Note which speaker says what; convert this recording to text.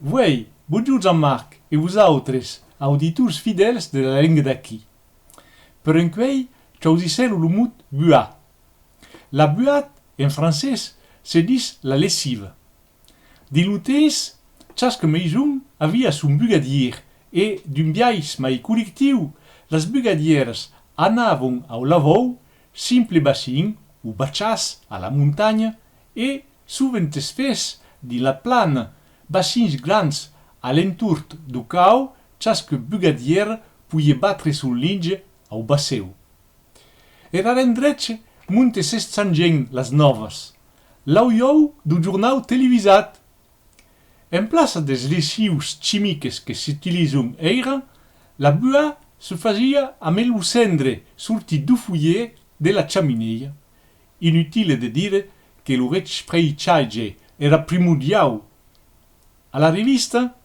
Speaker 1: Voi, bonjour Jean-Marc et vous autres, auditeurs fidèles de la langue d'aquí. Per un quei, choisissez le mot buat. La buat, en français, se dit la lessive. Dilutés, chaque maison havia son bugadier et d'un biais mai collectiu, les bugadieres anaven au lavou, simple bassin ou bachas à la montagne et souvent fes de la plana, bassins grands à l'entour du cau, chaque bugadier pouvait battre son linge au basseu. Era rendretxe monte s'estangent les noves, l'auiou du jornal televisat. En place des lessius chimiques que s'utilisent eira, la bua se faisait amb el cendre sortit du foyer de la chamineia. Inutile de dire que le respreitxatge era primordial. A la revista